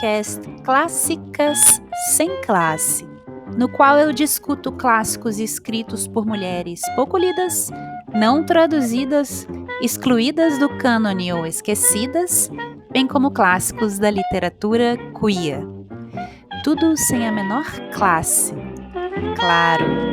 podcast Clássicas Sem Classe, no qual eu discuto clássicos escritos por mulheres pouco lidas, não traduzidas, excluídas do cânone ou esquecidas, bem como clássicos da literatura queer. Tudo sem a menor classe, claro.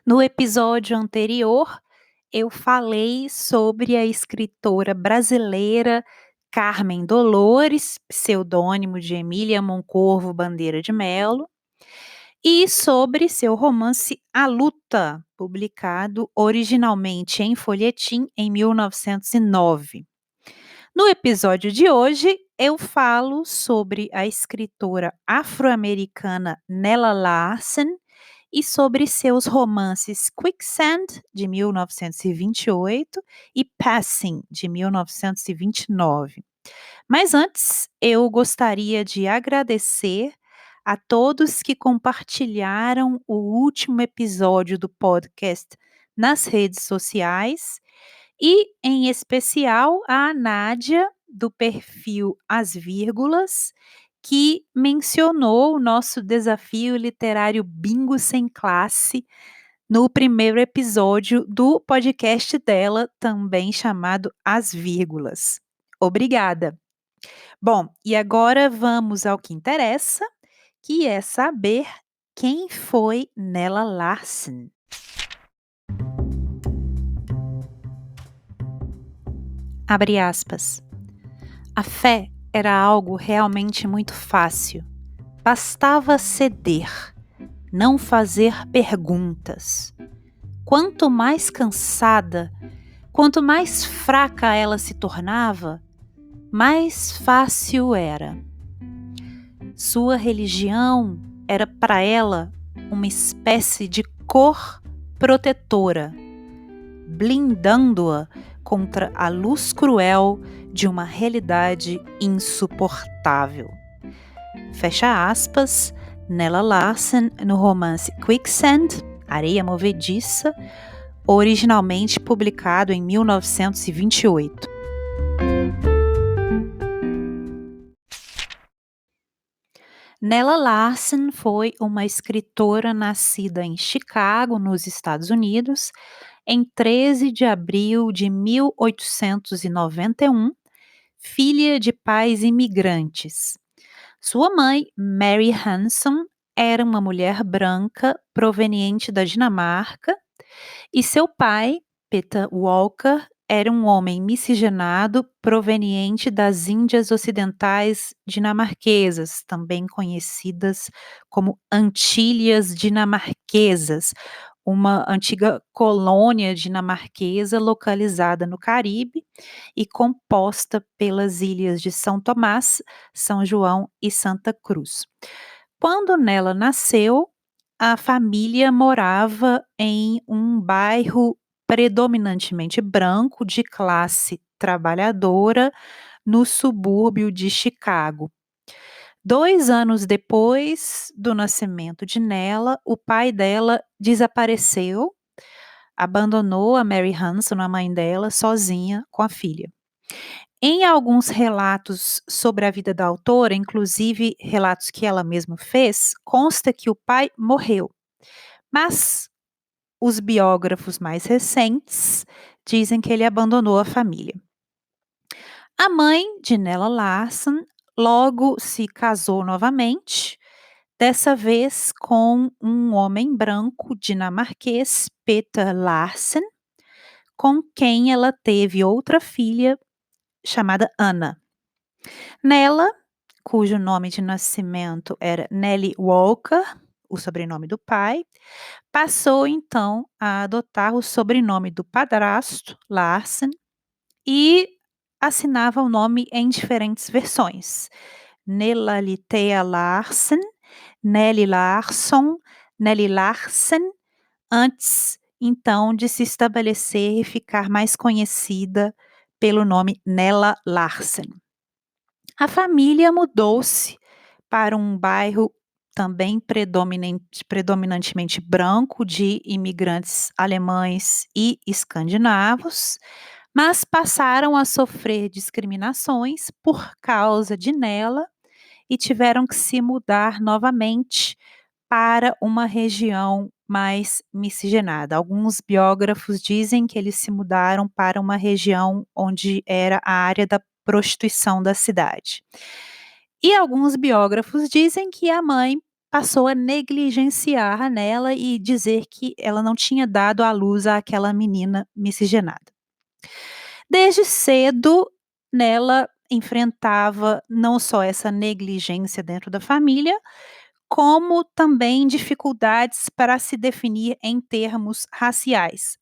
No episódio anterior, eu falei sobre a escritora brasileira Carmen Dolores, pseudônimo de Emília Moncorvo Bandeira de Melo, e sobre seu romance A Luta, publicado originalmente em folhetim em 1909. No episódio de hoje, eu falo sobre a escritora afro-americana Nella Larsen e sobre seus romances Quicksand, de 1928, e Passing, de 1929. Mas antes, eu gostaria de agradecer a todos que compartilharam o último episódio do podcast nas redes sociais e, em especial, a Nádia, do perfil As Vírgulas, que mencionou o nosso desafio literário Bingo Sem Classe no primeiro episódio do podcast dela, também chamado As Vírgulas. Obrigada! Bom, e agora vamos ao que interessa, que é saber quem foi Nella Larsen. Abre aspas. A fé era algo realmente muito fácil. Bastava ceder, não fazer perguntas. Quanto mais cansada, quanto mais fraca ela se tornava, mais fácil era. Sua religião era para ela uma espécie de cor protetora, blindando-a contra a luz cruel de uma realidade insuportável. Fecha aspas, Nella Larsen no romance Quicksand, Areia Movediça, originalmente publicado em 1928. Nella Larsen foi uma escritora nascida em Chicago, nos Estados Unidos, em 13 de abril de 1891, filha de pais imigrantes. Sua mãe, Mary Hanson, era uma mulher branca proveniente da Dinamarca e seu pai, Peter Walker, era um homem miscigenado proveniente das Índias Ocidentais dinamarquesas, também conhecidas como Antilhas Dinamarquesas, uma antiga colônia dinamarquesa localizada no Caribe e composta pelas ilhas de São Tomás, São João e Santa Cruz. Quando Nella nasceu, a família morava em um bairro predominantemente branco de classe trabalhadora no subúrbio de Chicago. 2 anos depois do nascimento de Nella, o pai dela desapareceu, abandonou a Mary Hanson, a mãe dela, sozinha com a filha. Em alguns relatos sobre a vida da autora, inclusive relatos que ela mesma fez, consta que o pai morreu. Mas os biógrafos mais recentes dizem que ele abandonou a família. A mãe de Nella Larsen logo se casou novamente, dessa vez com um homem branco dinamarquês, Peter Larsen, com quem ela teve outra filha chamada Anna. Nella, cujo nome de nascimento era Nellie Walker, o sobrenome do pai, passou então a adotar o sobrenome do padrasto, Larsen, e assinava o nome em diferentes versões. Nelalitea Larsen, Nelly Larson, Nelly Larsen, antes então de se estabelecer e ficar mais conhecida pelo nome Nella Larsen. A família mudou-se para um bairro também predominantemente branco, de imigrantes alemães e escandinavos, mas passaram a sofrer discriminações por causa de Nela e tiveram que se mudar novamente para uma região mais miscigenada. Alguns biógrafos dizem que eles se mudaram para uma região onde era a área da prostituição da cidade. E alguns biógrafos dizem que a mãe passou a negligenciar nela e dizer que ela não tinha dado à luz àquela menina miscigenada. Desde cedo, Nela enfrentava não só essa negligência dentro da família, como também dificuldades para se definir em termos raciais.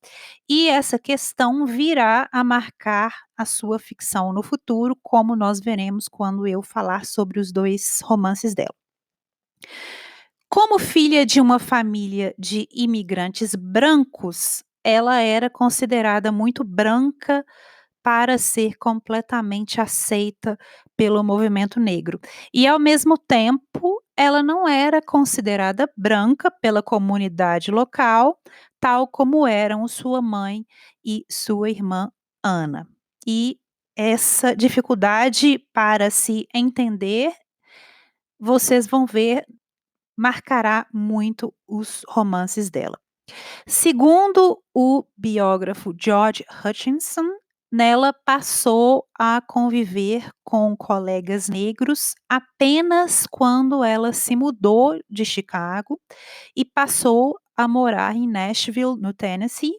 E essa questão virá a marcar a sua ficção no futuro, como nós veremos quando eu falar sobre os 2 romances dela. Como filha de uma família de imigrantes brancos, ela era considerada muito branca para ser completamente aceita pelo movimento negro. E, ao mesmo tempo, ela não era considerada branca pela comunidade local, tal como eram sua mãe e sua irmã Ana. E essa dificuldade para se entender, vocês vão ver, marcará muito os romances dela. Segundo o biógrafo George Hutchinson, Nella passou a conviver com colegas negros apenas quando ela se mudou de Chicago e passou a morar em Nashville, no Tennessee,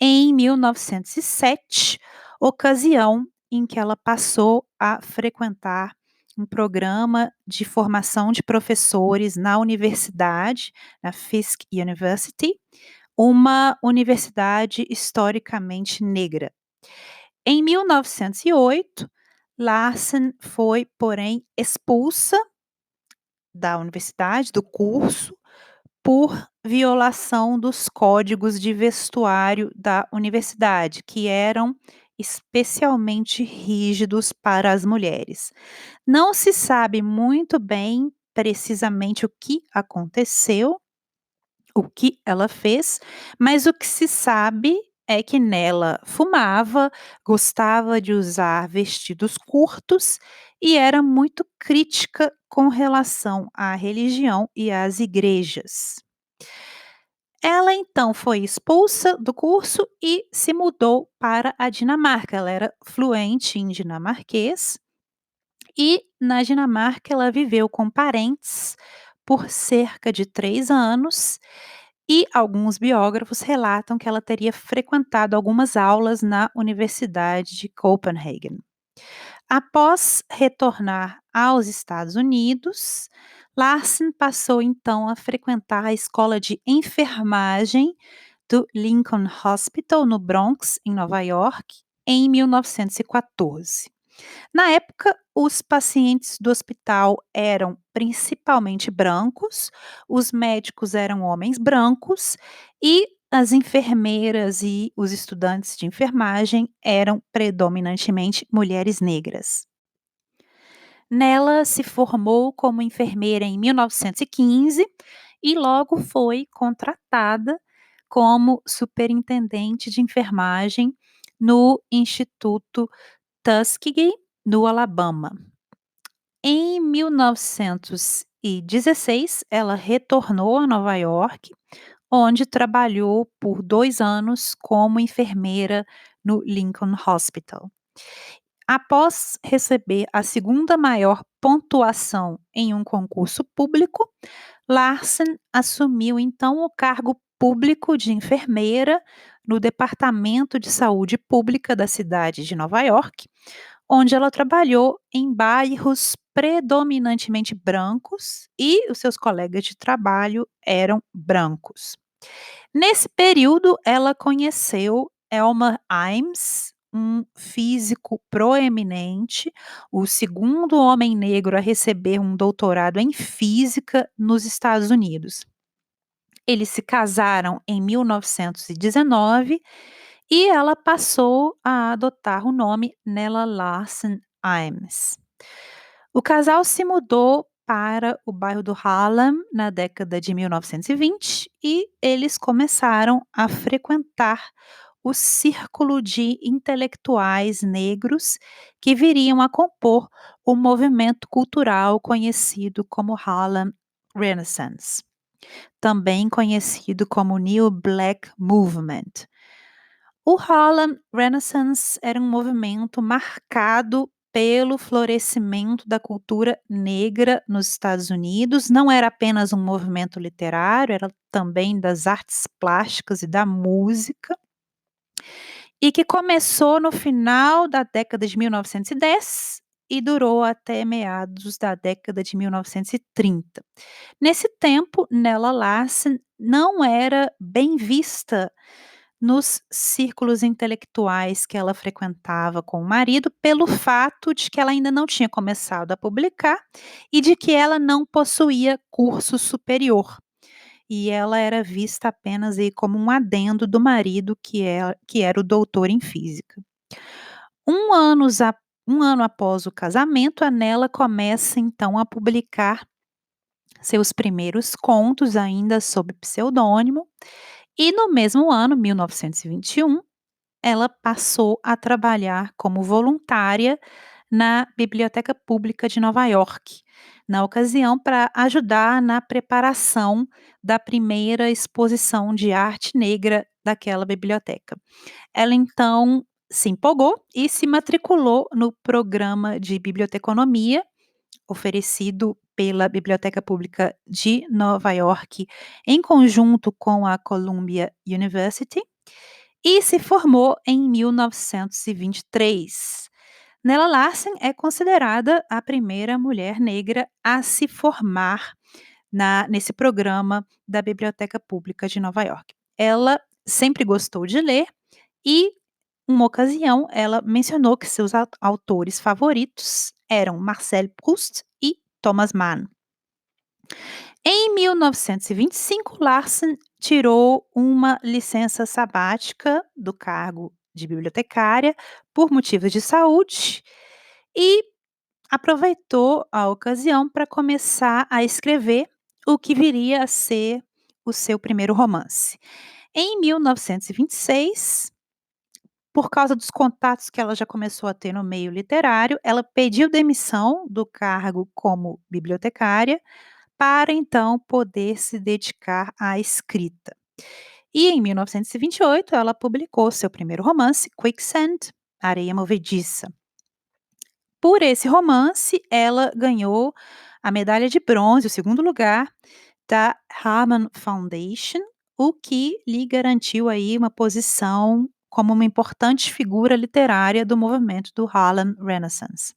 em 1907, ocasião em que ela passou a frequentar um programa de formação de professores na universidade, na Fisk University, uma universidade historicamente negra. Em 1908, Larsen foi, porém, expulsa da universidade, do curso, por violação dos códigos de vestuário da universidade, que eram especialmente rígidos para as mulheres. Não se sabe muito bem precisamente o que aconteceu, o que ela fez, mas o que se sabe é que Nela fumava, gostava de usar vestidos curtos e era muito crítica com relação à religião e às igrejas. Ela então foi expulsa do curso e se mudou para a Dinamarca. Ela era fluente em dinamarquês e na Dinamarca ela viveu com parentes por cerca de 3 anos e alguns biógrafos relatam que ela teria frequentado algumas aulas na Universidade de Copenhagen. Após retornar aos Estados Unidos, Larsen passou então a frequentar a escola de enfermagem do Lincoln Hospital, no Bronx, em Nova York, em 1914. Na época, os pacientes do hospital eram principalmente brancos, os médicos eram homens brancos e as enfermeiras e os estudantes de enfermagem eram predominantemente mulheres negras. Nela se formou como enfermeira em 1915 e logo foi contratada como superintendente de enfermagem no Instituto Tuskegee, no Alabama. Em 1916, ela retornou a Nova York, onde trabalhou por 2 anos como enfermeira no Lincoln Hospital. Após receber a segunda maior pontuação em um concurso público, Larsen assumiu então o cargo público de enfermeira no Departamento de Saúde Pública da cidade de Nova York, onde ela trabalhou em bairros predominantemente brancos e os seus colegas de trabalho eram brancos. Nesse período, ela conheceu Elmer Imes, um físico proeminente, o segundo homem negro a receber um doutorado em física nos Estados Unidos. Eles se casaram em 1919 e ela passou a adotar o nome Nella Larsen Imes. O casal se mudou para o bairro do Harlem na década de 1920 e eles começaram a frequentar o círculo de intelectuais negros que viriam a compor o movimento cultural conhecido como Harlem Renaissance, também conhecido como New Black Movement. O Harlem Renaissance era um movimento marcado pelo florescimento da cultura negra nos Estados Unidos. Não era apenas um movimento literário, era também das artes plásticas e da música, e que começou no final da década de 1910 e durou até meados da década de 1930. Nesse tempo, Nella Larsen não era bem vista nos círculos intelectuais que ela frequentava com o marido, pelo fato de que ela ainda não tinha começado a publicar e de que ela não possuía curso superior. E ela era vista apenas aí como um adendo do marido, que era o doutor em física. Um, anos a, um ano após o casamento, a Nella começa então a publicar seus primeiros contos, ainda sob pseudônimo, e no mesmo ano, 1921, ela passou a trabalhar como voluntária na Biblioteca Pública de Nova York, na ocasião para ajudar na preparação da primeira exposição de arte negra daquela biblioteca. Ela então se empolgou e se matriculou no programa de biblioteconomia oferecido pela Biblioteca Pública de Nova York em conjunto com a Columbia University e se formou em 1923. Nella Larsen é considerada a primeira mulher negra a se formar nesse programa da Biblioteca Pública de Nova York. Ela sempre gostou de ler e, uma ocasião, ela mencionou que seus autores favoritos eram Marcel Proust e Thomas Mann. Em 1925, Larsen tirou uma licença sabática do cargo de bibliotecária por motivos de saúde e aproveitou a ocasião para começar a escrever o que viria a ser o seu primeiro romance. Em 1926, por causa dos contatos que ela já começou a ter no meio literário, ela pediu demissão do cargo como bibliotecária para então poder se dedicar à escrita. E em 1928 ela publicou seu primeiro romance, Quicksand, Areia Movediça. Por esse romance, ela ganhou a medalha de bronze, o segundo lugar, da Harman Foundation, o que lhe garantiu aí uma posição como uma importante figura literária do movimento do Harlem Renaissance.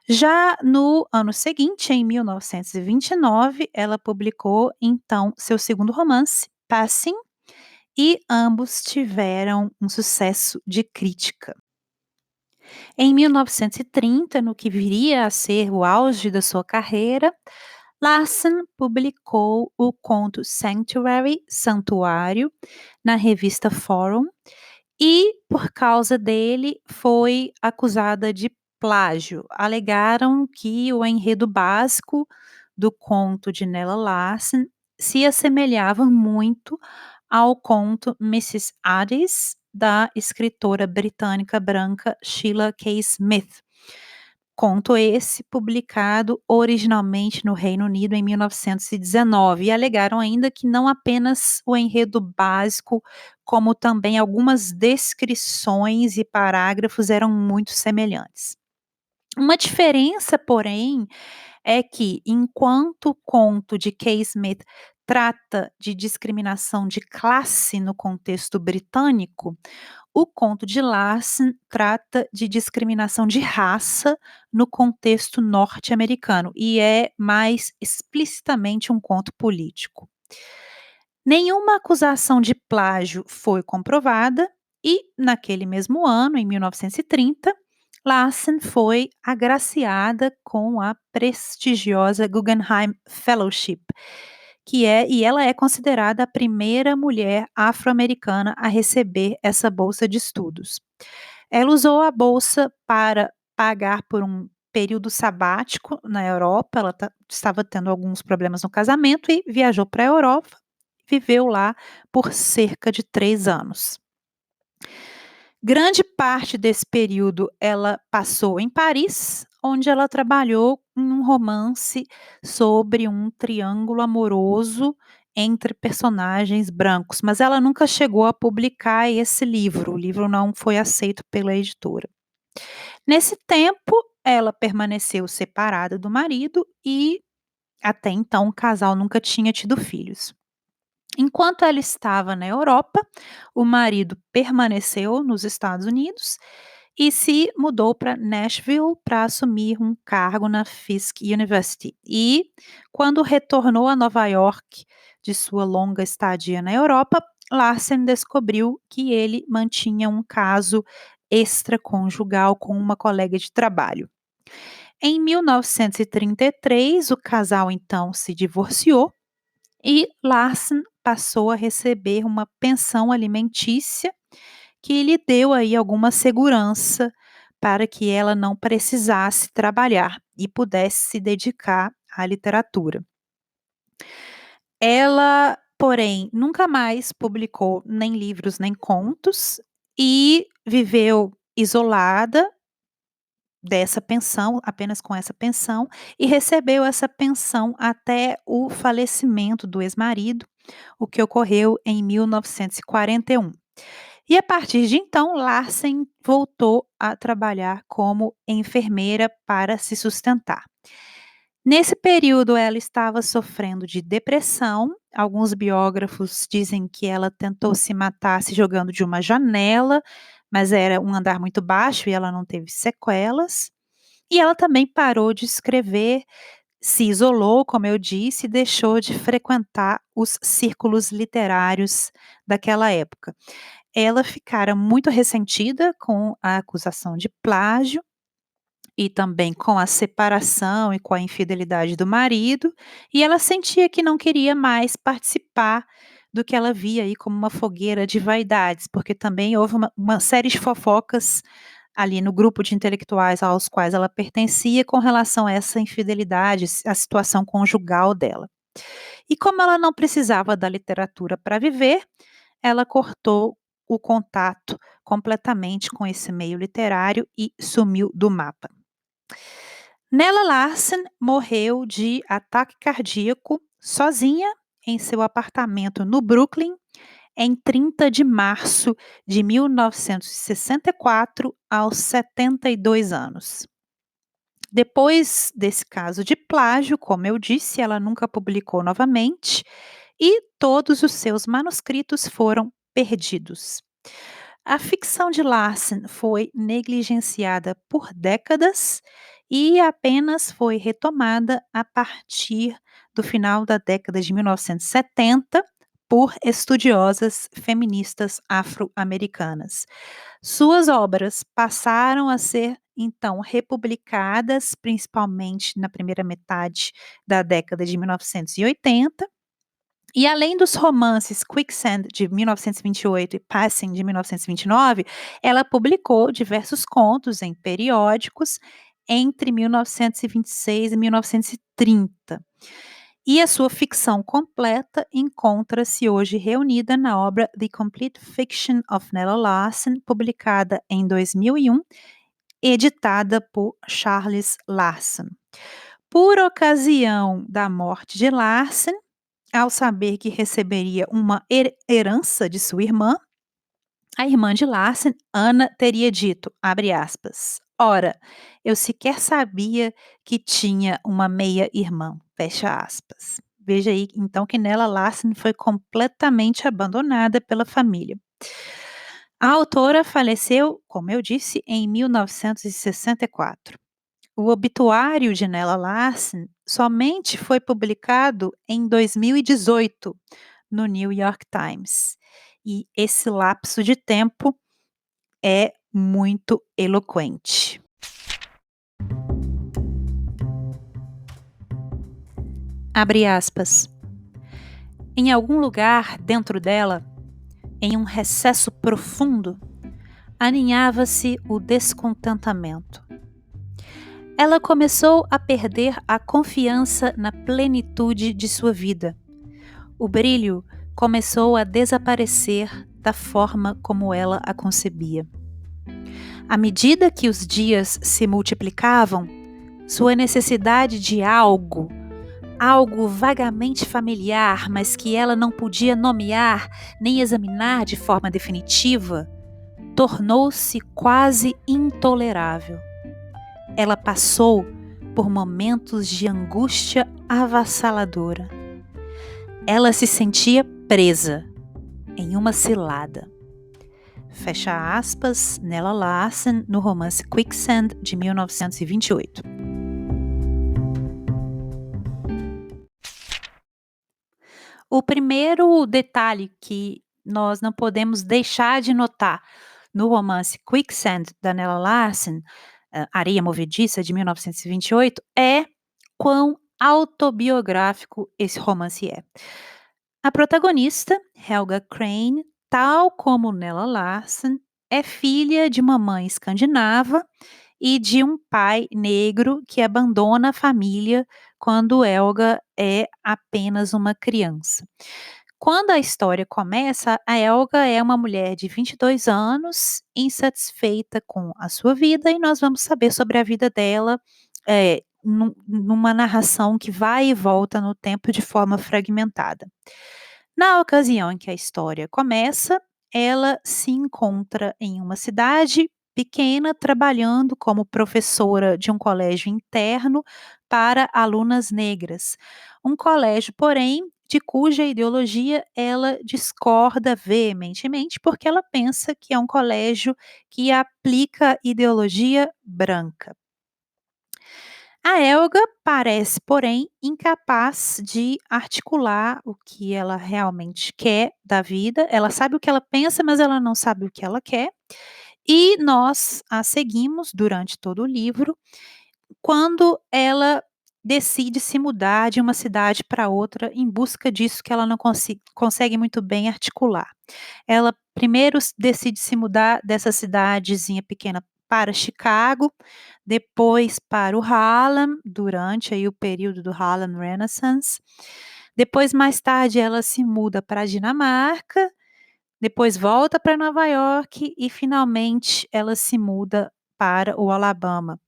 Já no ano seguinte, em 1929, ela publicou então seu segundo romance, Passing, e ambos tiveram um sucesso de crítica. Em 1930, no que viria a ser o auge da sua carreira, Larsen publicou o conto Sanctuary, Santuário, na revista Forum, e, por causa dele, foi acusada de plágio. Alegaram que o enredo básico do conto de Nella Larsen se assemelhava muito ao conto Mrs. Addis, da escritora britânica branca Sheila K. Smith. Conto esse publicado originalmente no Reino Unido em 1919, e alegaram ainda que não apenas o enredo básico, como também algumas descrições e parágrafos eram muito semelhantes. Uma diferença, porém, é que enquanto o conto de Kay Smith trata de discriminação de classe no contexto britânico, o conto de Larsen trata de discriminação de raça no contexto norte-americano e é mais explicitamente um conto político. Nenhuma acusação de plágio foi comprovada E naquele mesmo ano, em 1930, Larsen foi agraciada com a prestigiosa Guggenheim Fellowship, e ela é considerada a primeira mulher afro-americana a receber essa bolsa de estudos. Ela usou a bolsa para pagar por um período sabático na Europa. Ela estava tendo alguns problemas no casamento e viajou para a Europa, viveu lá por cerca de 3 anos. Grande parte desse período ela passou em Paris, onde ela trabalhou em um romance sobre um triângulo amoroso entre personagens brancos, mas ela nunca chegou a publicar esse livro. O livro não foi aceito pela editora. Nesse tempo, ela permaneceu separada do marido e até então o casal nunca tinha tido filhos. Enquanto ela estava na Europa, o marido permaneceu nos Estados Unidos e se mudou para Nashville para assumir um cargo na Fisk University. E, quando retornou a Nova York de sua longa estadia na Europa, Larsen descobriu que ele mantinha um caso extraconjugal com uma colega de trabalho. Em 1933, o casal então se divorciou e Larsen passou a receber uma pensão alimentícia que lhe deu aí alguma segurança para que ela não precisasse trabalhar e pudesse se dedicar à literatura. Ela, porém, nunca mais publicou nem livros nem contos e viveu isolada dessa pensão, apenas com essa pensão, e recebeu essa pensão até o falecimento do ex-marido, o que ocorreu em 1941. E a partir de então, Larsen voltou a trabalhar como enfermeira para se sustentar. Nesse período, ela estava sofrendo de depressão. Alguns biógrafos dizem que ela tentou se matar se jogando de uma janela, mas era um andar muito baixo e ela não teve sequelas. E ela também parou de escrever, se isolou, como eu disse, e deixou de frequentar os círculos literários daquela época. Ela ficara muito ressentida com a acusação de plágio e também com a separação e com a infidelidade do marido, e ela sentia que não queria mais participar do que ela via aí como uma fogueira de vaidades, porque também houve uma série de fofocas ali no grupo de intelectuais aos quais ela pertencia com relação a essa infidelidade, a situação conjugal dela. E como ela não precisava da literatura para viver, ela cortou o contato completamente com esse meio literário e sumiu do mapa. Nella Larsen morreu de ataque cardíaco sozinha em seu apartamento no Brooklyn em 30 de março de 1964, aos 72 anos. Depois desse caso de plágio, como eu disse, ela nunca publicou novamente e todos os seus manuscritos foram perdidos. A ficção de Larsen foi negligenciada por décadas e apenas foi retomada a partir do final da década de 1970 por estudiosas feministas afro-americanas. Suas obras passaram a ser, então, republicadas, principalmente na primeira metade da década de 1980. E além dos romances Quicksand, de 1928, e Passing, de 1929, ela publicou diversos contos em periódicos entre 1926 e 1930. E a sua ficção completa encontra-se hoje reunida na obra The Complete Fiction of Nella Larsen, publicada em 2001, editada por Charles Larsen. Por ocasião da morte de Larsen, ao saber que receberia uma herança de sua irmã, a irmã de Larsen, Ana, teria dito, abre aspas, ora, eu sequer sabia que tinha uma meia-irmã, fecha aspas. Veja aí, então, que Nella Larsen foi completamente abandonada pela família. A autora faleceu, como eu disse, em 1964. O obituário de Nella Larsen somente foi publicado em 2018 no New York Times. E esse lapso de tempo é muito eloquente. Abre aspas. Em algum lugar dentro dela, em um recesso profundo, aninhava-se o descontentamento. Ela começou a perder a confiança na plenitude de sua vida. O brilho começou a desaparecer da forma como ela a concebia. À medida que os dias se multiplicavam, sua necessidade de algo vagamente familiar, mas que ela não podia nomear nem examinar de forma definitiva, tornou-se quase intolerável. Ela passou por momentos de angústia avassaladora. Ela se sentia presa em uma cilada. Fecha aspas, Nella Larsen, no romance Quicksand, de 1928. O primeiro detalhe que nós não podemos deixar de notar no romance Quicksand, da Nella Larsen, Areia Movediça, de 1928, é quão autobiográfico esse romance é. A protagonista, Helga Crane, tal como Nella Larsen, é filha de uma mãe escandinava e de um pai negro que abandona a família quando Helga é apenas uma criança. Quando a história começa, a Helga é uma mulher de 22 anos, insatisfeita com a sua vida, e nós vamos saber sobre a vida dela numa narração que vai e volta no tempo de forma fragmentada. Na ocasião em que a história começa, ela se encontra em uma cidade pequena, trabalhando como professora de um colégio interno para alunas negras. Um colégio, porém, de cuja ideologia ela discorda veementemente, porque ela pensa que é um colégio que aplica ideologia branca. A Helga parece, porém, incapaz de articular o que ela realmente quer da vida. Ela sabe o que ela pensa, mas ela não sabe o que ela quer. E nós a seguimos durante todo o livro, quando ela decide se mudar de uma cidade para outra em busca disso que ela não consegue muito bem articular. Ela primeiro decide se mudar dessa cidadezinha pequena para Chicago, depois para o Harlem, durante aí o período do Harlem Renaissance. Depois, mais tarde, ela se muda para a Dinamarca, depois volta para Nova York e finalmente ela se muda para o Alabama,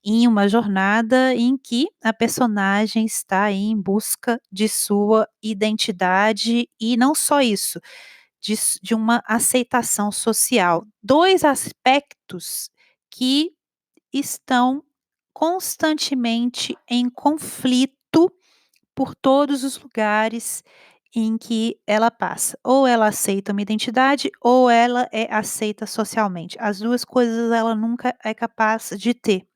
em uma jornada em que a personagem está aí em busca de sua identidade e não só isso, de uma aceitação social. 2 aspectos que estão constantemente em conflito por todos os lugares em que ela passa. Ou ela aceita uma identidade ou ela é aceita socialmente. As 2 coisas ela nunca é capaz de ter,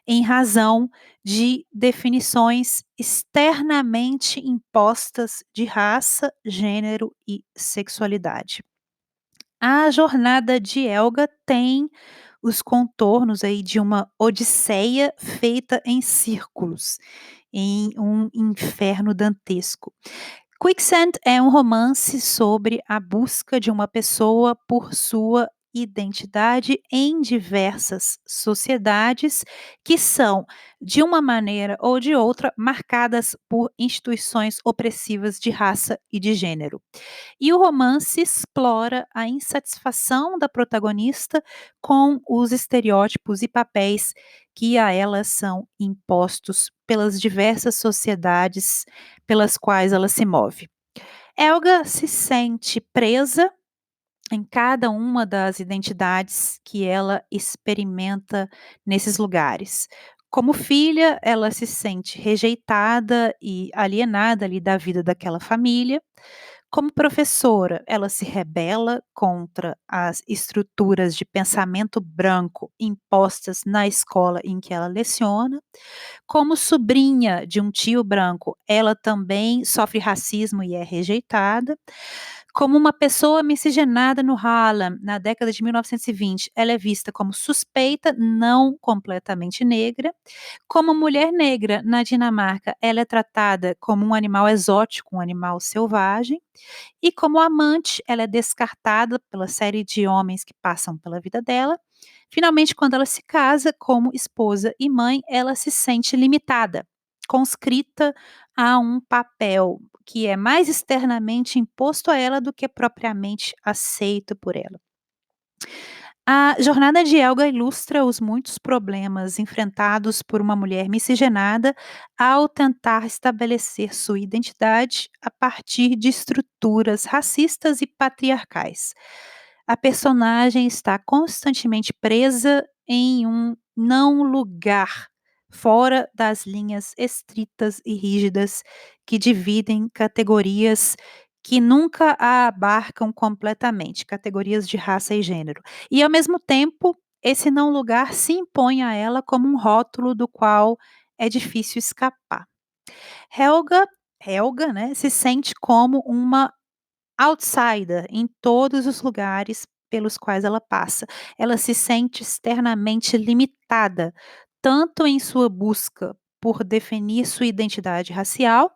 em razão de definições externamente impostas de raça, gênero e sexualidade. A jornada de Helga tem os contornos aí de uma odisseia feita em círculos, em um inferno dantesco. Quicksand é um romance sobre a busca de uma pessoa por sua identidade em diversas sociedades que são, de uma maneira ou de outra, marcadas por instituições opressivas de raça e de gênero. E o romance explora a insatisfação da protagonista com os estereótipos e papéis que a ela são impostos pelas diversas sociedades pelas quais ela se move. Helga se sente presa em cada uma das identidades que ela experimenta nesses lugares. Como filha, ela se sente rejeitada e alienada ali da vida daquela família. Como professora, ela se rebela contra as estruturas de pensamento branco impostas na escola em que ela leciona. Como sobrinha de um tio branco, ela também sofre racismo e é rejeitada. Como uma pessoa miscigenada no Harlem, na década de 1920, ela é vista como suspeita, não completamente negra. Como mulher negra na Dinamarca, ela é tratada como um animal exótico, um animal selvagem. E como amante, ela é descartada pela série de homens que passam pela vida dela. Finalmente, quando ela se casa como esposa e mãe, ela se sente limitada, conscrita a um papel que é mais externamente imposto a ela do que propriamente aceito por ela. A jornada de Elga ilustra os muitos problemas enfrentados por uma mulher miscigenada ao tentar estabelecer sua identidade a partir de estruturas racistas e patriarcais. A personagem está constantemente presa em um não lugar, fora das linhas estritas e rígidas que dividem categorias que nunca a abarcam completamente, categorias de raça e gênero. E ao mesmo tempo, esse não lugar se impõe a ela como um rótulo do qual é difícil escapar. Helga Helga, né, se sente como uma outsider em todos os lugares pelos quais ela passa. Ela se sente externamente limitada, tanto em sua busca por definir sua identidade racial,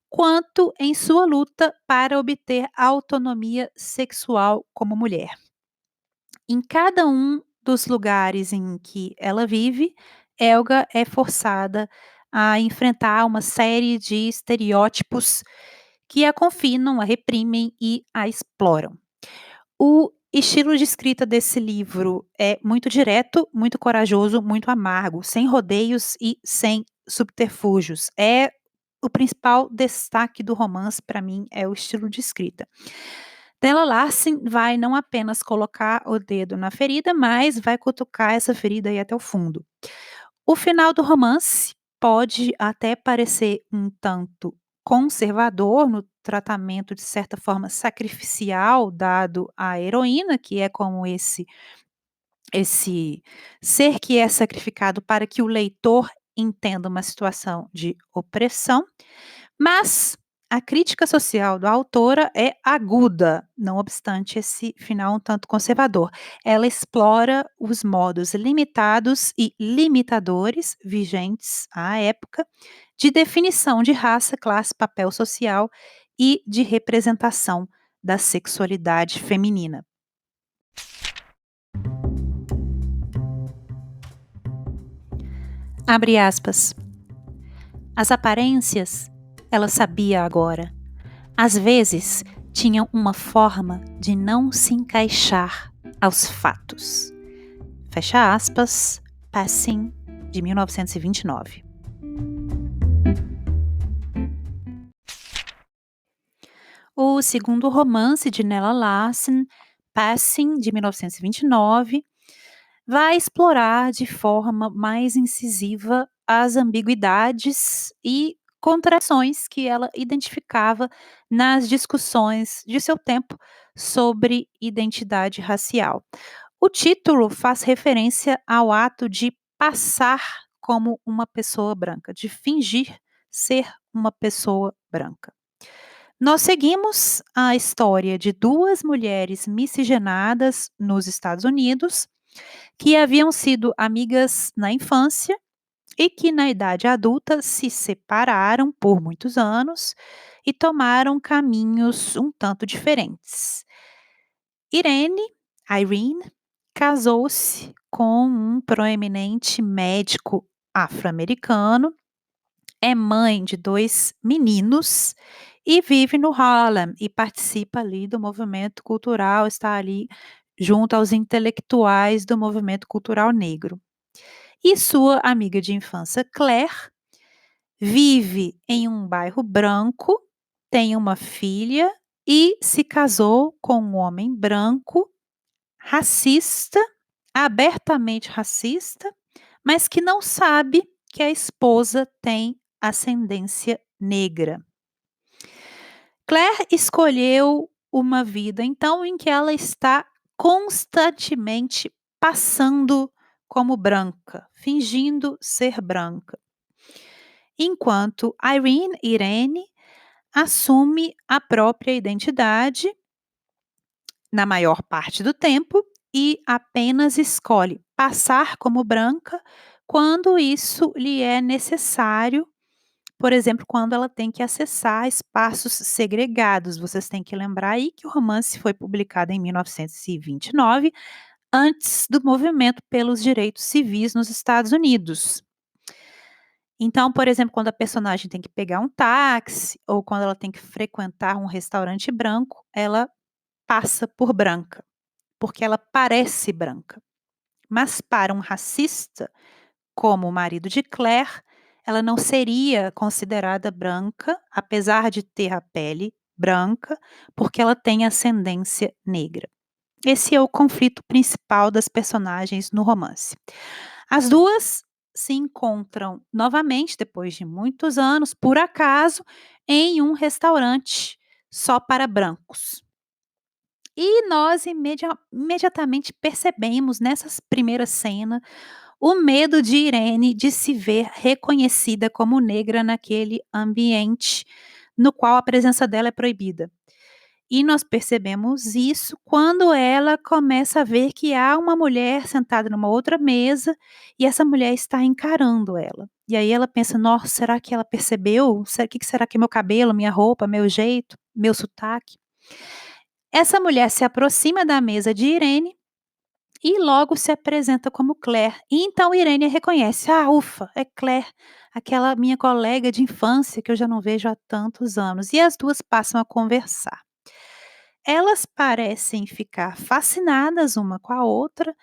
quanto em sua luta para obter autonomia sexual como mulher. Em cada um dos lugares em que ela vive, Elga é forçada a enfrentar uma série de estereótipos que a confinam, a reprimem e a exploram. O estilo de escrita desse livro é muito direto, muito corajoso, muito amargo, sem rodeios e sem subterfúgios. É o principal destaque do romance para mim é o estilo de escrita. Stella Larsen vai não apenas colocar o dedo na ferida, mas vai cutucar essa ferida aí até o fundo. O final do romance pode até parecer um tanto conservador no tratamento de certa forma sacrificial dado à heroína, que é como esse ser que é sacrificado para que o leitor entenda uma situação de opressão, mas a crítica social da autora é aguda, não obstante esse final um tanto conservador. Ela explora os modos limitados e limitadores vigentes à época de definição de raça, classe, papel social e de representação da sexualidade feminina. Abre aspas. As aparências, ela sabia agora, às vezes tinham uma forma de não se encaixar aos fatos. Fecha aspas, Passing, de 1929. O segundo romance de Nella Larsen, Passing, de 1929, vai explorar de forma mais incisiva as ambiguidades e contradições que ela identificava nas discussões de seu tempo sobre identidade racial. O título faz referência ao ato de passar como uma pessoa branca, de fingir ser uma pessoa branca. Nós seguimos a história de duas mulheres miscigenadas nos Estados Unidos que haviam sido amigas na infância e que na idade adulta se separaram por muitos anos e tomaram caminhos um tanto diferentes. Irene, casou-se com um proeminente médico afro-americano, é mãe de 2 meninos e vive no Harlem e participa ali do movimento cultural, está ali junto aos intelectuais do movimento cultural negro. E sua amiga de infância, Claire, vive em um bairro branco, tem uma filha e se casou com um homem branco, racista, abertamente racista, mas que não sabe que a esposa tem ascendência negra. Claire escolheu uma vida, então, em que ela está constantemente passando como branca, fingindo ser branca. Enquanto Irene assume a própria identidade na maior parte do tempo e apenas escolhe passar como branca quando isso lhe é necessário, por exemplo, quando ela tem que acessar espaços segregados. Vocês têm que lembrar aí que o romance foi publicado em 1929, antes do movimento pelos direitos civis nos Estados Unidos. Então, por exemplo, quando a personagem tem que pegar um táxi ou quando ela tem que frequentar um restaurante branco, ela passa por branca, porque ela parece branca. Mas para um racista, como o marido de Claire, ela não seria considerada branca, apesar de ter a pele branca, porque ela tem ascendência negra. Esse é o conflito principal das personagens no romance. As duas se encontram novamente, depois de muitos anos, por acaso, em um restaurante só para brancos. E nós imediatamente percebemos nessa primeira cena o medo de Irene de se ver reconhecida como negra naquele ambiente no qual a presença dela é proibida. E nós percebemos isso quando ela começa a ver que há uma mulher sentada numa outra mesa e essa mulher está encarando ela. E aí ela pensa: nossa, será que ela percebeu? O que será que é meu cabelo, minha roupa, meu jeito, meu sotaque? Essa mulher se aproxima da mesa de Irene e logo se apresenta como Claire. E então Irene a reconhece: ah, ufa, é Claire, aquela minha colega de infância que eu já não vejo há tantos anos. E as duas passam a conversar. Elas parecem ficar fascinadas uma com a outra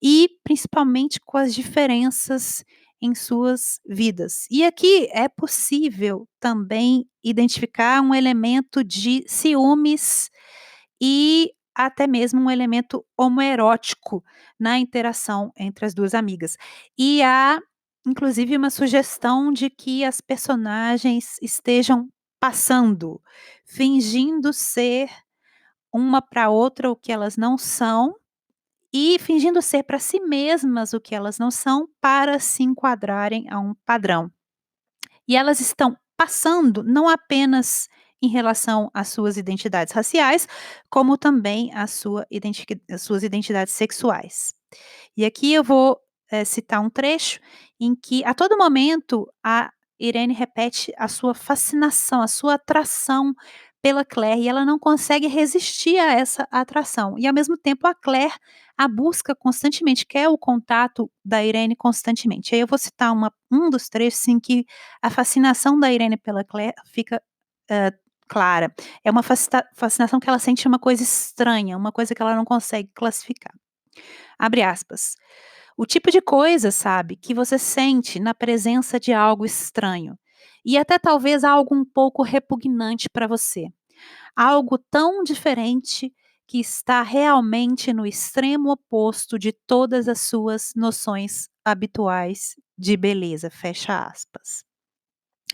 e principalmente com as diferenças em suas vidas. E aqui é possível também identificar um elemento de ciúmes e até mesmo um elemento homoerótico na interação entre as duas amigas. E há, inclusive, uma sugestão de que as personagens estejam passando, fingindo ser uma para outra o que elas não são e fingindo ser para si mesmas o que elas não são, para se enquadrarem a um padrão. E elas estão passando não apenas em relação às suas identidades raciais, como também às suas identidades sexuais. E aqui eu vou, citar um trecho em que a todo momento a Irene repete a sua fascinação, a sua atração pela Claire e ela não consegue resistir a essa atração. E ao mesmo tempo a Claire a busca constantemente, quer o contato da Irene constantemente. Aí eu vou citar um dos trechos em que a fascinação da Irene pela Claire fica, hã, clara. É uma fascinação que ela sente uma coisa estranha, uma coisa que ela não consegue classificar. Abre aspas. O tipo de coisa, sabe, que você sente na presença de algo estranho. E até talvez algo um pouco repugnante para você. Algo tão diferente que está realmente no extremo oposto de todas as suas noções habituais de beleza. Fecha aspas.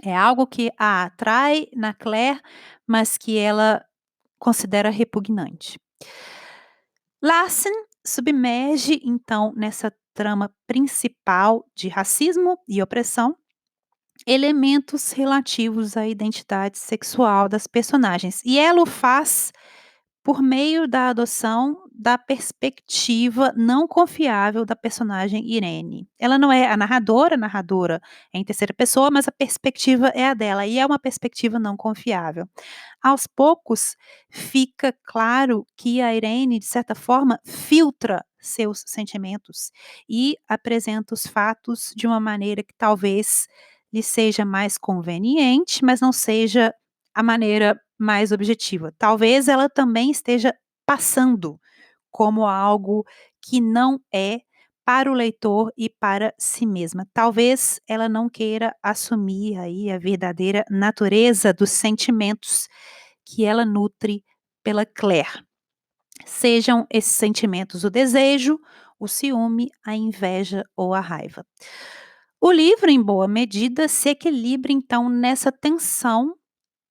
É algo que a atrai na Claire, mas que ela considera repugnante. Larsen submerge, então, nessa trama principal de racismo e opressão, elementos relativos à identidade sexual das personagens. E ela o faz por meio da adoção da perspectiva não confiável da personagem Irene. Ela não é a narradora é em terceira pessoa, mas a perspectiva é a dela, e é uma perspectiva não confiável. Aos poucos, fica claro que a Irene, de certa forma, filtra seus sentimentos e apresenta os fatos de uma maneira que talvez lhe seja mais conveniente, mas não seja a maneira mais objetiva. Talvez ela também esteja passando como algo que não é para o leitor e para si mesma. Talvez ela não queira assumir aí a verdadeira natureza dos sentimentos que ela nutre pela Claire. Sejam esses sentimentos o desejo, o ciúme, a inveja ou a raiva. O livro, em boa medida, se equilibra então nessa tensão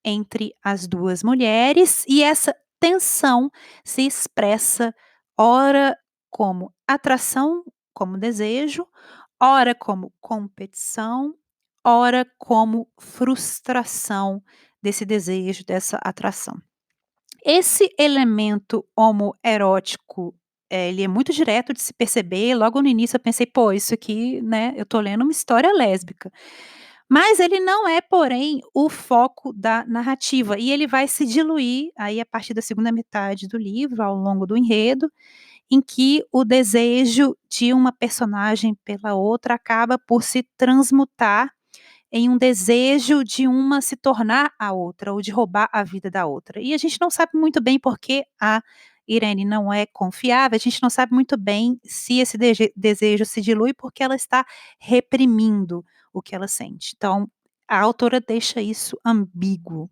entre as duas mulheres e essa tensão se expressa ora como atração, como desejo, ora como competição, ora como frustração desse desejo, dessa atração. Esse elemento homoerótico, ele é muito direto de se perceber, logo no início eu pensei: "Pô, isso aqui, né, eu tô lendo uma história lésbica". Mas ele não é, porém, o foco da narrativa, e ele vai se diluir aí a partir da segunda metade do livro, ao longo do enredo, em que o desejo de uma personagem pela outra acaba por se transmutar em um desejo de uma se tornar a outra, ou de roubar a vida da outra. E a gente não sabe muito bem porque a Irene não é confiável, a gente não sabe muito bem se esse desejo se dilui porque ela está reprimindo o que ela sente. Então, a autora deixa isso ambíguo.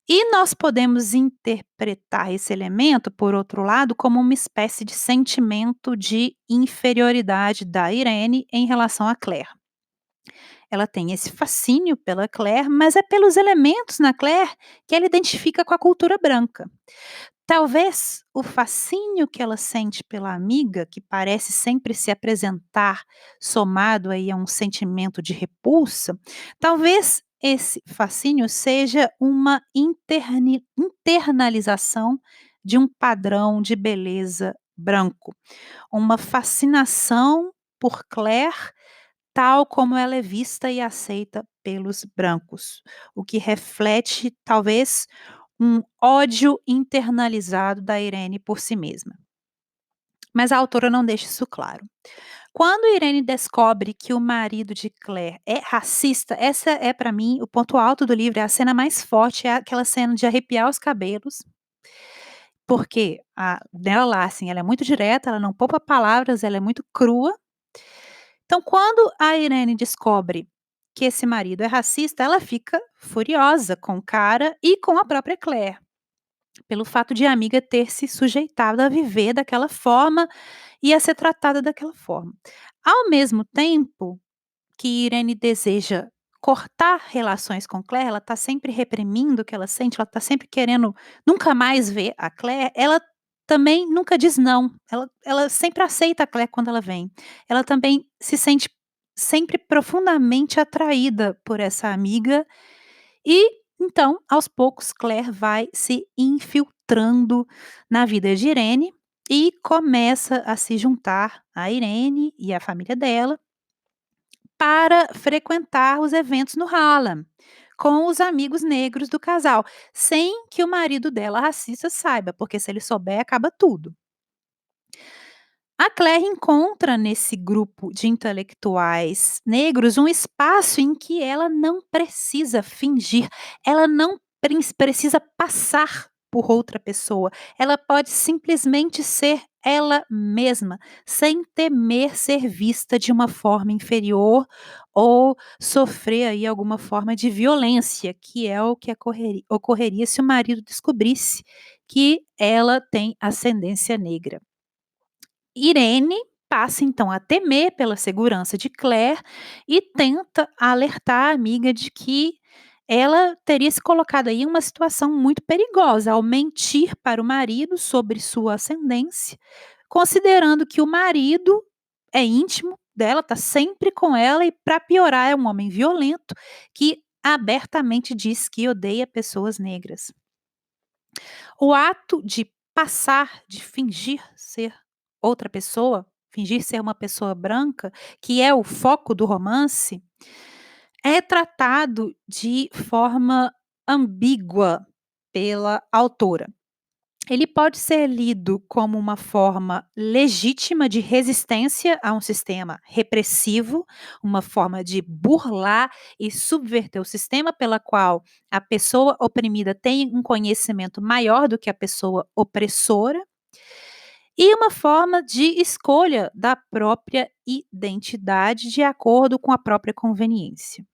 E nós podemos interpretar esse elemento, por outro lado, como uma espécie de sentimento de inferioridade da Irene em relação a Claire. Ela tem esse fascínio pela Claire, mas é pelos elementos na Claire que ela identifica com a cultura branca. Talvez o fascínio que ela sente pela amiga, que parece sempre se apresentar somado aí a um sentimento de repulsa, talvez esse fascínio seja uma internalização de um padrão de beleza branco, uma fascinação por Claire tal como ela é vista e aceita pelos brancos, o que reflete talvez um ódio internalizado da Irene por si mesma. Mas a autora não deixa isso claro. Quando Irene descobre que o marido de Claire é racista, essa é para mim o ponto alto do livro, é a cena mais forte, é aquela cena de arrepiar os cabelos, porque a dela lá, assim, ela é muito direta, ela não poupa palavras, ela é muito crua. Então, quando a Irene descobre que esse marido é racista, ela fica furiosa com o cara e com a própria Claire, pelo fato de a amiga ter se sujeitado a viver daquela forma e a ser tratada daquela forma. Ao mesmo tempo que Irene deseja cortar relações com Claire, ela está sempre reprimindo o que ela sente, ela está sempre querendo nunca mais ver a Claire, ela também nunca diz não, ela sempre aceita a Claire quando ela vem. Ela também se sente sempre profundamente atraída por essa amiga e, então, aos poucos, Claire vai se infiltrando na vida de Irene e começa a se juntar a Irene e a família dela para frequentar os eventos no Harlem, com os amigos negros do casal, sem que o marido dela, racista, saiba, porque se ele souber, acaba tudo. A Claire encontra nesse grupo de intelectuais negros um espaço em que ela não precisa fingir, ela não precisa passar por outra pessoa, ela pode simplesmente ser ela mesma, sem temer ser vista de uma forma inferior ou sofrer aí alguma forma de violência, que é o que ocorreria se o marido descobrisse que ela tem ascendência negra. Irene passa então a temer pela segurança de Claire e tenta alertar a amiga de que ela teria se colocado aí em uma situação muito perigosa ao mentir para o marido sobre sua ascendência, considerando que o marido é íntimo dela, está sempre com ela e, para piorar, é um homem violento que abertamente diz que odeia pessoas negras. O ato de passar, de fingir ser outra pessoa, fingir ser uma pessoa branca, que é o foco do romance, é tratado de forma ambígua pela autora. Ele pode ser lido como uma forma legítima de resistência a um sistema repressivo, uma forma de burlar e subverter o sistema pela qual a pessoa oprimida tem um conhecimento maior do que a pessoa opressora, e uma forma de escolha da própria identidade de acordo com a própria conveniência.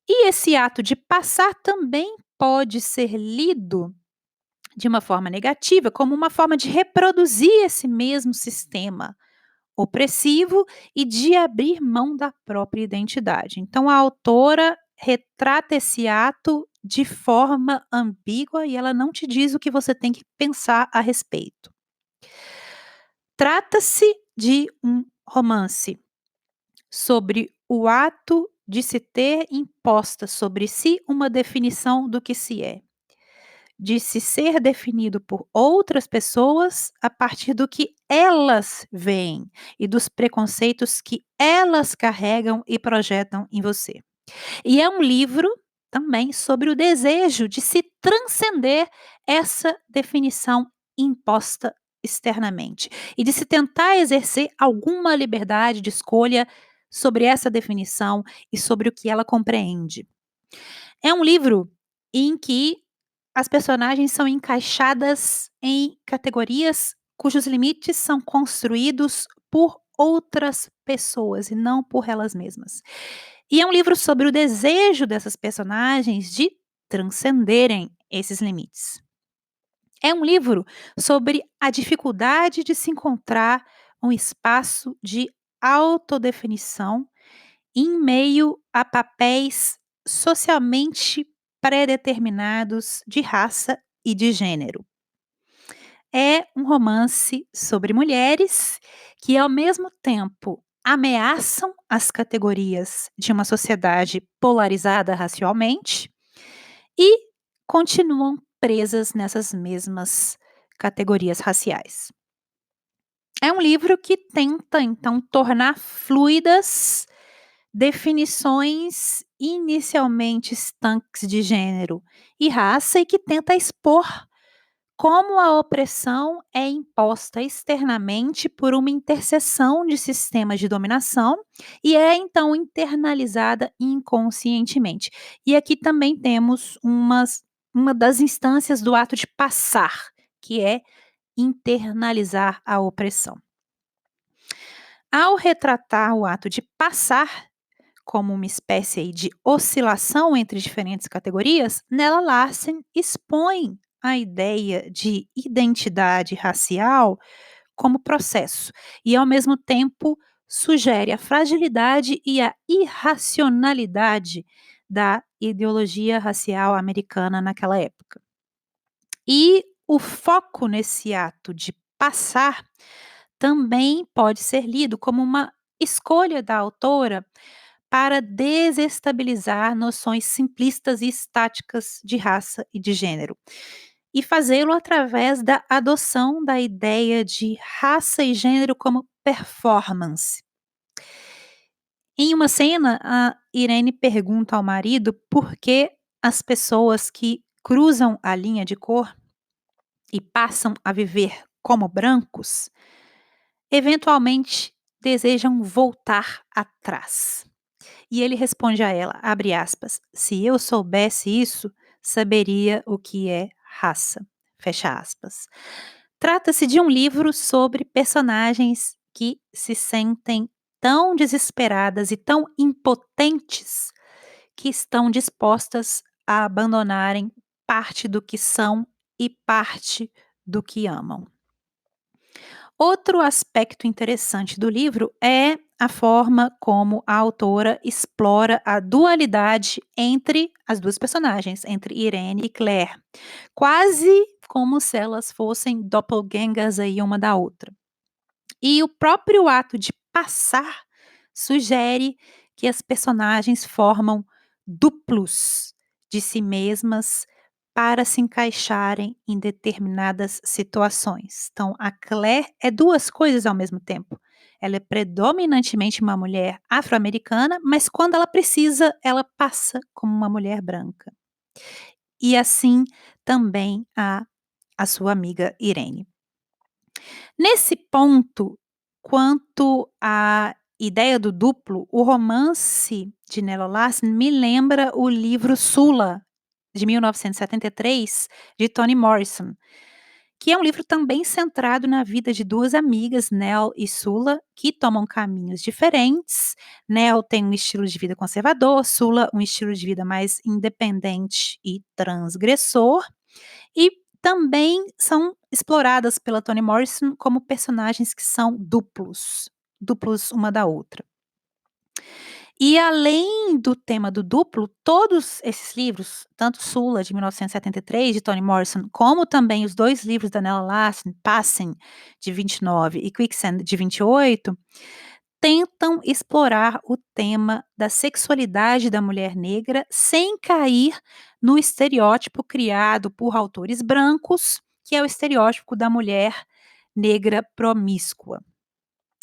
E esse ato de passar também pode ser lido de uma forma negativa, como uma forma de reproduzir esse mesmo sistema opressivo e de abrir mão da própria identidade. Então, a autora retrata esse ato de forma ambígua e ela não te diz o que você tem que pensar a respeito. Trata-se de um romance sobre o ato de se ter imposta sobre si uma definição do que se é. de se ser definido por outras pessoas a partir do que elas veem e dos preconceitos que elas carregam e projetam em você. E é um livro também sobre o desejo de se transcender essa definição imposta externamente e de se tentar exercer alguma liberdade de escolha sobre essa definição e sobre o que ela compreende. É um livro em que as personagens são encaixadas em categorias cujos limites são construídos por outras pessoas e não por elas mesmas. E é um livro sobre o desejo dessas personagens de transcenderem esses limites. É um livro sobre a dificuldade de se encontrar um espaço de autodefinição em meio a papéis socialmente pré-determinados de raça e de gênero. É um romance sobre mulheres que, ao mesmo tempo, ameaçam as categorias de uma sociedade polarizada racialmente e continuam presas nessas mesmas categorias raciais. É um livro que tenta, então, tornar fluidas definições inicialmente estanques de gênero e raça e que tenta expor como a opressão é imposta externamente por uma interseção de sistemas de dominação e é então internalizada inconscientemente. E aqui também temos uma das instâncias do ato de passar, que é internalizar a opressão. Ao retratar o ato de passar como uma espécie aí de oscilação entre diferentes categorias, Nella Larsen expõe a ideia de identidade racial como processo e, ao mesmo tempo, sugere a fragilidade e a irracionalidade da ideologia racial americana naquela época. E o foco nesse ato de passar também pode ser lido como uma escolha da autora para desestabilizar noções simplistas e estáticas de raça e de gênero, e fazê-lo através da adoção da ideia de raça e gênero como performance. Em uma cena, a Irene pergunta ao marido por que as pessoas que cruzam a linha de cor e passam a viver como brancos, eventualmente desejam voltar atrás. E ele responde a ela, abre aspas, se eu soubesse isso, saberia o que é raça, fecha aspas. Trata-se de um livro sobre personagens que se sentem tão desesperadas e tão impotentes que estão dispostas a abandonarem parte do que são e parte do que amam. Outro aspecto interessante do livro é a forma como a autora explora a dualidade entre as duas personagens, entre Irene e Claire, quase como se elas fossem doppelgangers aí uma da outra. E o próprio ato de passar sugere que as personagens formam duplos de si mesmas para se encaixarem em determinadas situações. Então, a Claire é duas coisas ao mesmo tempo. Ela é predominantemente uma mulher afro-americana, mas quando ela precisa, ela passa como uma mulher branca. E assim também a sua amiga Irene. Nesse ponto, quanto à ideia do duplo, o romance de Nella Larsen me lembra o livro Sula, de 1973, de Toni Morrison, que é um livro também centrado na vida de duas amigas, Nell e Sula, que tomam caminhos diferentes. Nell tem um estilo de vida conservador, Sula um estilo de vida mais independente e transgressor, e também são exploradas pela Toni Morrison como personagens que são duplos uma da outra. E além do tema do duplo, todos esses livros, tanto Sula, de 1973, de Toni Morrison, como também os dois livros da Nella Larsen, Passing, de 29 e Quicksand, de 28, tentam explorar o tema da sexualidade da mulher negra sem cair no estereótipo criado por autores brancos, que é o estereótipo da mulher negra promíscua.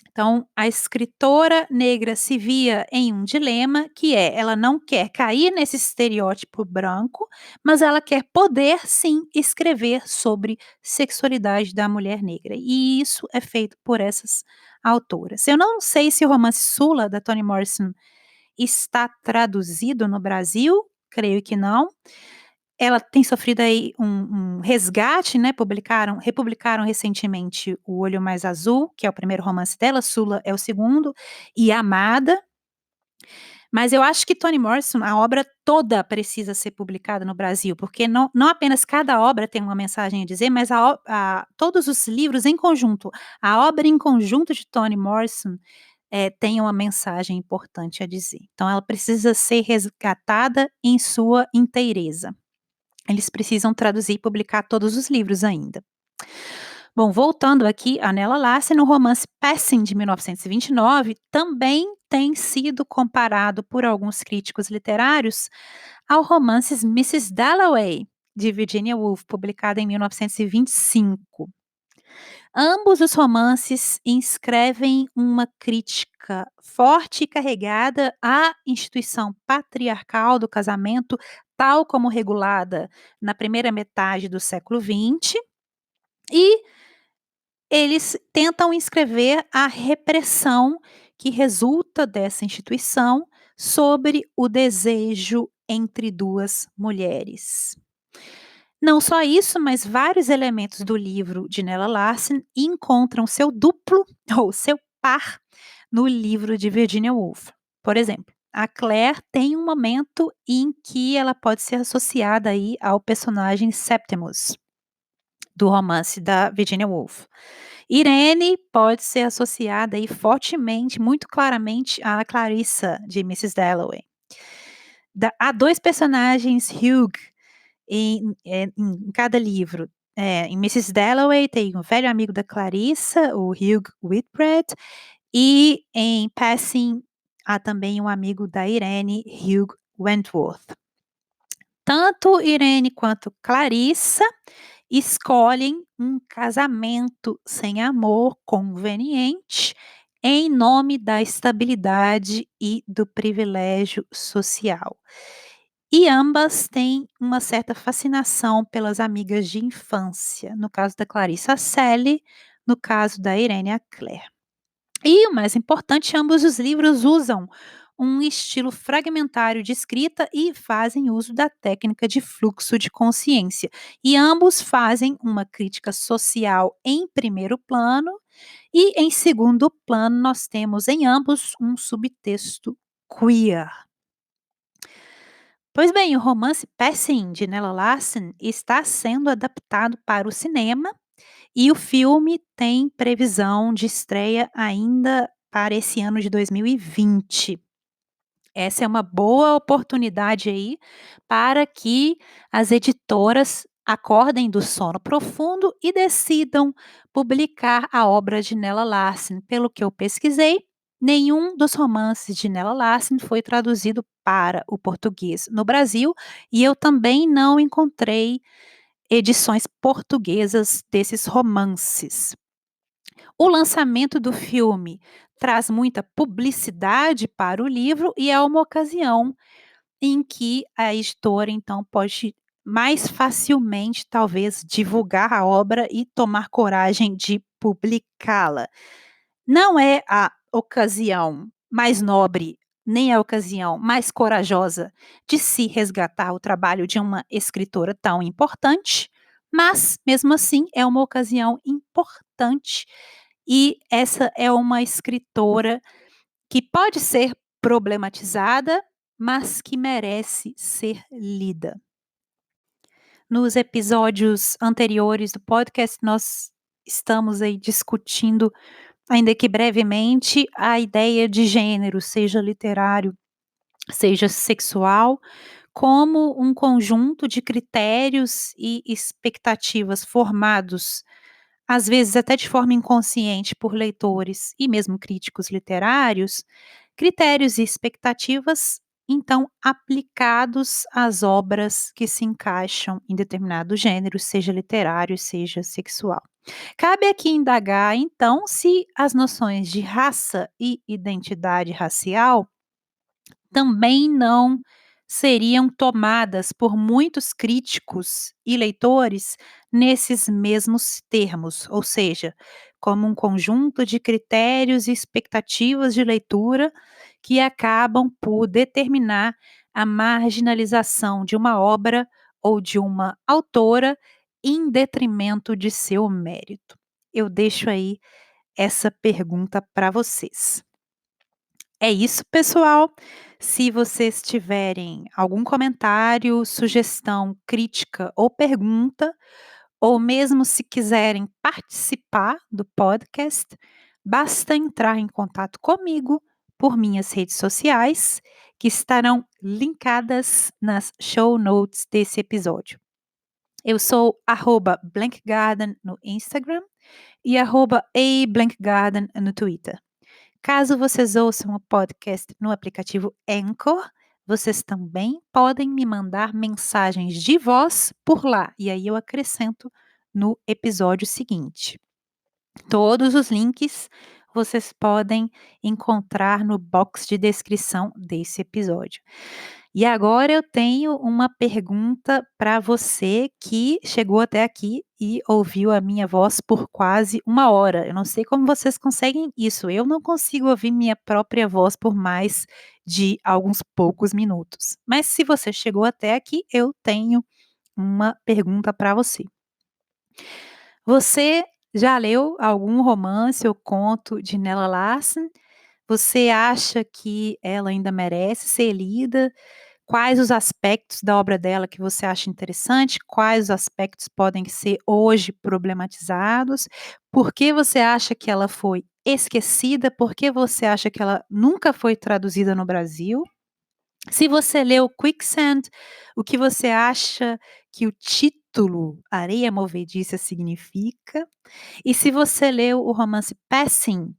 Então, a escritora negra se via em um dilema, que é, ela não quer cair nesse estereótipo branco, mas ela quer poder sim escrever sobre sexualidade da mulher negra. E isso é feito por essas autoras. Eu não sei se o romance Sula, da Toni Morrison, está traduzido no Brasil, creio que não. Ela tem sofrido aí um resgate, né, republicaram recentemente O Olho Mais Azul, que é o primeiro romance dela, Sula é o segundo, e Amada. Mas eu acho que Toni Morrison, a obra toda precisa ser publicada no Brasil, porque não apenas cada obra tem uma mensagem a dizer, mas todos os livros em conjunto. A obra em conjunto de Toni Morrison, tem uma mensagem importante a dizer. Então ela precisa ser resgatada em sua inteireza. Eles precisam traduzir e publicar todos os livros ainda. Bom, voltando aqui a Nella Larsen, no romance Passing, de 1929, também tem sido comparado por alguns críticos literários ao romance Mrs. Dalloway, de Virginia Woolf, publicado em 1925. Ambos os romances inscrevem uma crítica forte e carregada à instituição patriarcal do casamento, tal como regulada na primeira metade do século XX, e eles tentam inscrever a repressão que resulta dessa instituição sobre o desejo entre duas mulheres. Não só isso, mas vários elementos do livro de Nella Larsen encontram seu duplo ou seu par no livro de Virginia Woolf. Por exemplo, a Claire tem um momento em que ela pode ser associada aí ao personagem Septimus do romance da Virginia Woolf. Irene pode ser associada aí fortemente, muito claramente à Clarissa de Mrs. Dalloway. Há dois personagens Hugh em cada livro. Em Mrs. Dalloway tem um velho amigo da Clarissa, o Hugh Whitbread, e em Passing há também um amigo da Irene, Hugh Wentworth. Tanto Irene quanto Clarissa escolhem um casamento sem amor conveniente em nome da estabilidade e do privilégio social. E ambas têm uma certa fascinação pelas amigas de infância, no caso da Clarissa, a Sally, no caso da Irene, a Claire. E o mais importante, ambos os livros usam um estilo fragmentário de escrita e fazem uso da técnica de fluxo de consciência. E ambos fazem uma crítica social em primeiro plano, e em segundo plano nós temos em ambos um subtexto queer. Pois bem, o romance Passing, de Nella Larsen, está sendo adaptado para o cinema e o filme tem previsão de estreia ainda para esse ano de 2020. Essa é uma boa oportunidade aí para que as editoras acordem do sono profundo e decidam publicar a obra de Nella Larsen. Pelo que eu pesquisei, nenhum dos romances de Nella Larsen foi traduzido para o português no Brasil e eu também não encontrei edições portuguesas desses romances. O lançamento do filme traz muita publicidade para o livro e é uma ocasião em que a editora, então, pode mais facilmente, talvez, divulgar a obra e tomar coragem de publicá-la. Não é a ocasião mais nobre, nem a ocasião mais corajosa de se resgatar o trabalho de uma escritora tão importante, mas, mesmo assim, é uma ocasião importante e essa é uma escritora que pode ser problematizada, mas que merece ser lida. Nos episódios anteriores do podcast, nós estamos aí discutindo, ainda que brevemente, a ideia de gênero, seja literário, seja sexual, como um conjunto de critérios e expectativas formados às vezes até de forma inconsciente por leitores e mesmo críticos literários, critérios e expectativas, então, aplicados às obras que se encaixam em determinado gênero, seja literário, seja sexual. Cabe aqui indagar, então, se as noções de raça e identidade racial também não seriam tomadas por muitos críticos e leitores nesses mesmos termos, ou seja, como um conjunto de critérios e expectativas de leitura que acabam por determinar a marginalização de uma obra ou de uma autora em detrimento de seu mérito. Eu deixo aí essa pergunta para vocês. É isso, pessoal. Se vocês tiverem algum comentário, sugestão, crítica ou pergunta, ou mesmo se quiserem participar do podcast, basta entrar em contato comigo por minhas redes sociais, que estarão linkadas nas show notes desse episódio. Eu sou @blankgarden no Instagram e @ablankgarden no Twitter. Caso vocês ouçam o podcast no aplicativo Anchor, vocês também podem me mandar mensagens de voz por lá, e aí eu acrescento no episódio seguinte. Todos os links vocês podem encontrar no box de descrição desse episódio. E agora eu tenho uma pergunta para você que chegou até aqui e ouviu a minha voz por quase 1 hora. Eu não sei como vocês conseguem isso. Eu não consigo ouvir minha própria voz por mais de alguns poucos minutos. Mas se você chegou até aqui, eu tenho uma pergunta para você. Você já leu algum romance ou conto de Nella Larsen? Você acha que ela ainda merece ser lida? Quais os aspectos da obra dela que você acha interessante? Quais os aspectos podem ser hoje problematizados? Por que você acha que ela foi esquecida? Por que você acha que ela nunca foi traduzida no Brasil? Se você leu Quicksand, o que você acha que o título Areia Movediça significa? E se você leu o romance Passing,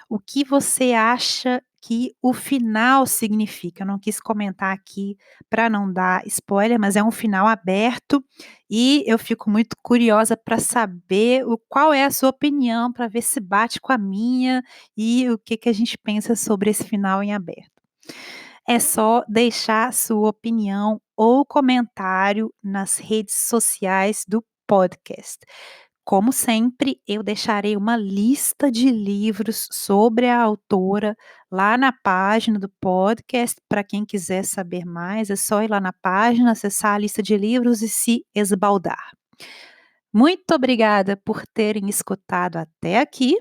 o que você acha que o final significa? Eu não quis comentar aqui para não dar spoiler, mas é um final aberto e eu fico muito curiosa para saber qual é a sua opinião, para ver se bate com a minha e o que a gente pensa sobre esse final em aberto. É só deixar sua opinião ou comentário nas redes sociais do podcast. Como sempre, eu deixarei uma lista de livros sobre a autora lá na página do podcast. Para quem quiser saber mais, é só ir lá na página, acessar a lista de livros e se esbaldar. Muito obrigada por terem escutado até aqui.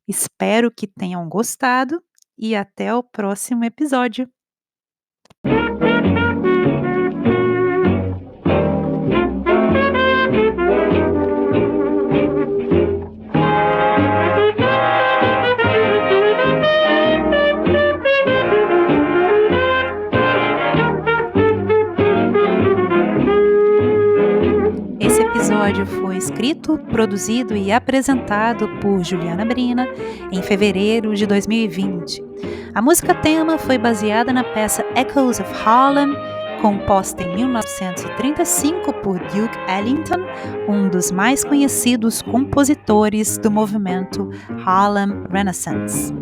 Espero que tenham gostado e até o próximo episódio. Esse episódio foi escrito, produzido e apresentado por Juliana Brina em fevereiro de 2020. A música tema foi baseada na peça Echoes of Harlem, composta em 1935 por Duke Ellington, um dos mais conhecidos compositores do movimento Harlem Renaissance.